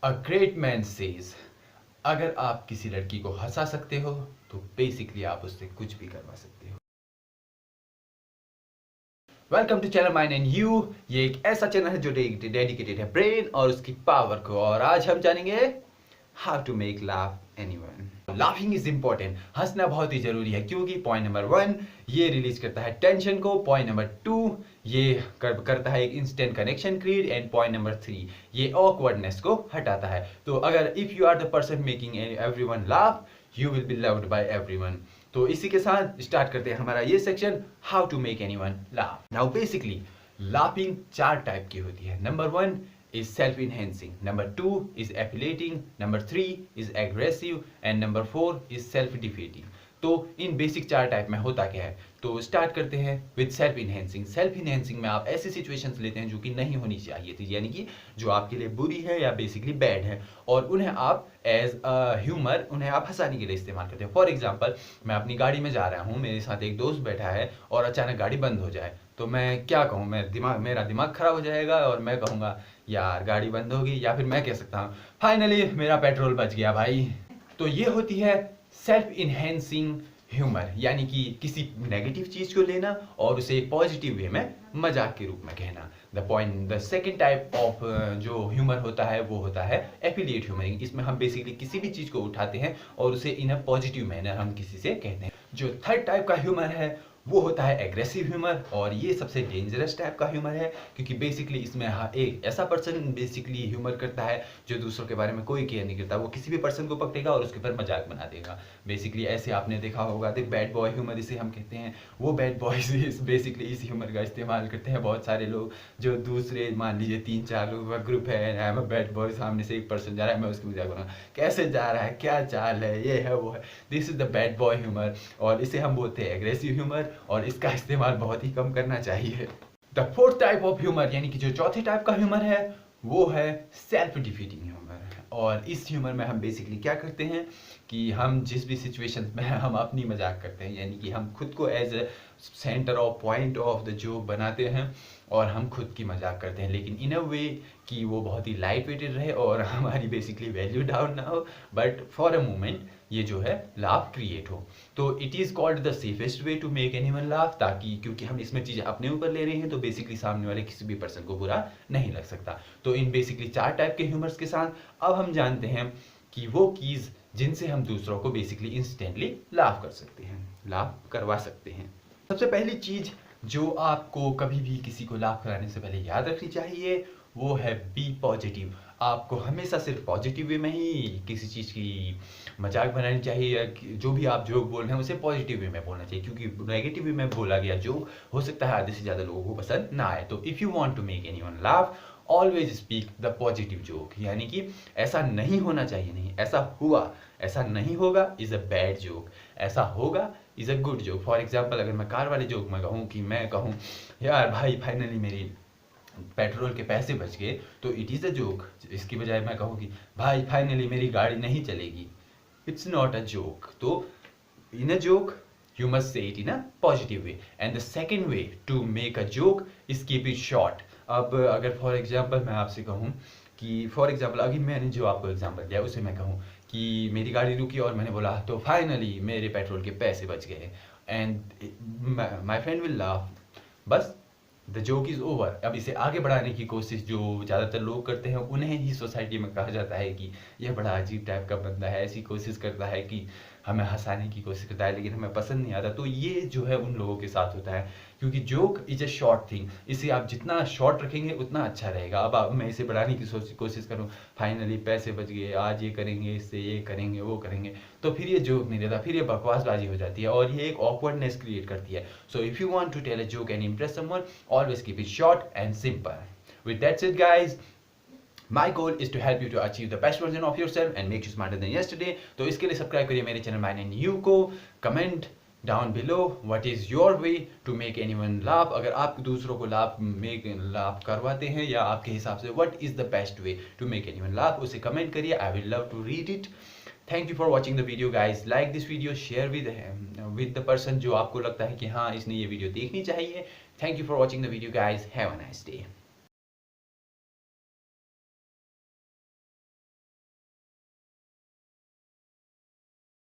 A great man says, अगर आप किसी लड़की को हंसा सकते हो तो बेसिकली आप उससे कुछ भी करवा सकते हो। Welcome to channel mine and you. ये एक ऐसा चैनल है जो डेडिकेटेड है ब्रेन और उसकी पावर को, और आज हम जानेंगे how to make laugh anyone. Laughing is important, हंसना बहुत ही जरूरी है क्योंकि पॉइंट नंबर 1 ये रिलीज करता है टेंशन को, पॉइंट नंबर 2 ये करता है एक instant connection create, and point number 3 ये ऑकवर्डनेस को हटाता है। तो अगर if you are the person making everyone laugh, you will be loved by everyone. तो इसी के साथ स्टार्ट करते हैं हमारा ये section, how to make anyone laugh. Now basically laughing 4 type की होती है। Number 1 is self-enhancing, number 2 is affiliating, number 3 is aggressive, and number 4 is self-defeating। तो इन बेसिक 4 टाइप में होता क्या है, तो स्टार्ट करते हैं with self enhancing. Self enhancing में आप ऐसी सिचुएशंस लेते हैं जो कि नहीं होनी चाहिए थी, यानी कि जो आपके लिए बुरी है या बेसिकली बैड है, और उन्हें आप एज ह्यूमर उन्हें आप हंसाने के लिए इस्तेमाल करते हैं। फॉर एग्जाम्पल, मैं अपनी गाड़ी में जा रहा हूँ, मेरे साथ एक दोस्त बैठा है और अचानक गाड़ी बंद हो जाए, तो मैं क्या कहूँ, मेरा दिमाग खराब हो जाएगा और मैं कहूँगा यार गाड़ी बंद होगी, या फिर मैं कह सकता हूँ फाइनली मेरा पेट्रोल बच गया भाई। तो ये होती है सेल्फ इनहेंसिंग ह्यूमर, यानी कि किसी नेगेटिव चीज को लेना और उसे एक पॉजिटिव वे में मजाक के रूप में कहना। द सेकेंड टाइप ऑफ जो ह्यूमर होता है वो होता है एफिलिएट ह्यूमरिंग। इसमें हम बेसिकली किसी भी चीज को उठाते हैं और उसे इन अ पॉजिटिव मैनर हम किसी से कहते हैं। जो थर्ड टाइप का ह्यूमर है वो होता है एग्रेसिव ह्यूमर, और ये सबसे डेंजरस टाइप का ह्यूमर है क्योंकि बेसिकली इसमें एक ऐसा पर्सन बेसिकली ह्यूमर करता है जो दूसरों के बारे में कोई केयर नहीं करता। वो किसी भी पर्सन को पकड़ेगा और उसके ऊपर मजाक बना देगा। बेसिकली ऐसे आपने देखा होगा, द बैड बॉय ह्यूमर इसे हम कहते हैं। वो बैड बॉयज बेसिकली इस ह्यूमर का इस्तेमाल करते हैं बहुत सारे लोग, जो दूसरे मान लीजिए 3-4 लोगों का ग्रुप है, I am a bad boy, सामने से एक पर्सन जा रहा है, मैं उसकी मजाक बनाऊंगा, कैसे जा रहा है, क्या चाल है, ये है वो है। This is the bad boy humour, और इसे हम बोलते हैं एग्रेसिव ह्यूमर, और इसका इस्तेमाल बहुत ही कम करना चाहिए। The fourth type of humour, यानी कि जो चौथे टाइप का ह्यूमर है वो है सेल्फ डिफीटिंग ह्यूमर। और इस ह्यूमर में हम बेसिकली क्या करते हैं कि हम जिस भी सिचुएशन में हम अपनी मजाक करते हैं, यानी कि हम खुद को as a centre of point of the joke बनाते हैं और हम खुद की मजाक करते हैं, लेकिन इन अ वे कि वो बहुत ही लाइट वेटेड रहे और हमारी बेसिकली वैल्यू डाउन ना हो, बट फॉर अ मोमेंट ये जो है लाफ क्रिएट हो। तो it is called the safest way to make anyone laugh, ताकि क्योंकि हम इसमें चीज़ें अपने ऊपर ले रहे हैं तो बेसिकली सामने वाले किसी भी पर्सन को बुरा नहीं लग सकता। तो इन बेसिकली 4 टाइप के ह्यूमर्स के साथ अब हम जानते हैं कि वो कीज़ जिनसे हम दूसरों को बेसिकली इंस्टेंटली लाफ कर सकते हैं, लाफ करवा सकते हैं। सबसे पहली चीज़ जो आपको कभी भी किसी को लाफ कराने से पहले याद रखनी चाहिए वो है बी पॉजिटिव। आपको हमेशा सिर्फ पॉजिटिव वे में ही किसी चीज़ की मजाक बनानी चाहिए, या जो भी आप जोक बोल रहे हैं उसे पॉजिटिव वे में बोलना चाहिए, क्योंकि नेगेटिव वे में बोला गया जोक हो सकता है आधे से ज़्यादा लोगों को पसंद ना आए। तो if you want to make anyone laugh, always speak the positive joke, यानी कि ऐसा नहीं होना चाहिए, नहीं ऐसा हुआ, ऐसा नहीं होगा इज़ अ बैड जोक, ऐसा होगा is a good joke. For example, अगर मैं कार वाले जोक में कहूँ कि मैं कहूँ यार भाई फाइनली मेरी पेट्रोल के पैसे बच गए, तो इट इज़ अ जोक। इसकी बजाय मैं कहूँ कि भाई फाइनली मेरी गाड़ी नहीं चलेगी, इट्स नॉट अ जोक। तो in a joke you must say it in a positive way, and the second way to make a joke is keep it short। अब अगर फॉर एग्जांपल मैं आपसे कहूँ कि फॉर एग्जांपल अभी मैंने जो आपको एग्जांपल दिया उसे मैं कहूँ कि मेरी गाड़ी रुकी और मैंने बोला तो फाइनली मेरे पेट्रोल के पैसे बच गए, and my friend will laugh, बस द जोक इज़ ओवर। अब इसे आगे बढ़ाने की कोशिश जो ज़्यादातर लोग करते हैं उन्हें ही सोसाइटी में कहा जाता है कि यह बड़ा अजीब टाइप का बंदा है, ऐसी कोशिश करता है कि हमें हंसाने की कोशिश करता है लेकिन हमें पसंद नहीं आता। तो ये जो है उन लोगों के साथ होता है, क्योंकि joke is a short thing, इसे आप जितना शॉर्ट रखेंगे उतना अच्छा रहेगा। अब मैं इसे बढ़ाने की कोशिश करूँ, फाइनली पैसे बच गए, आज ये करेंगे, इससे ये करेंगे, वो करेंगे, तो फिर ये जोक नहीं रहता, फिर ये बकवासबाजी हो जाती है और ये एक ऑकवर्डनेस क्रिएट करती है। So if you want to tell a joke and impress someone, always keep it short and simple. With that said guys, my goal is to help you to achieve the best version of yourself and make you smarter than yesterday. तो इसके लिए subscribe करिए मेरे channel mine and you को, comment down below what is your way to make anyone laugh. अगर आप दूसरों को लाफ करवाते हैं या आपके हिसाब से what is the best way to make anyone laugh, उसे कमेंट करिए, I will love to read it. Thank you for watching the video guys, like this video, share with the person जो आपको लगता है कि हाँ इसने ये वीडियो देखनी चाहिए। Thank you for watching the video guys, have a nice day.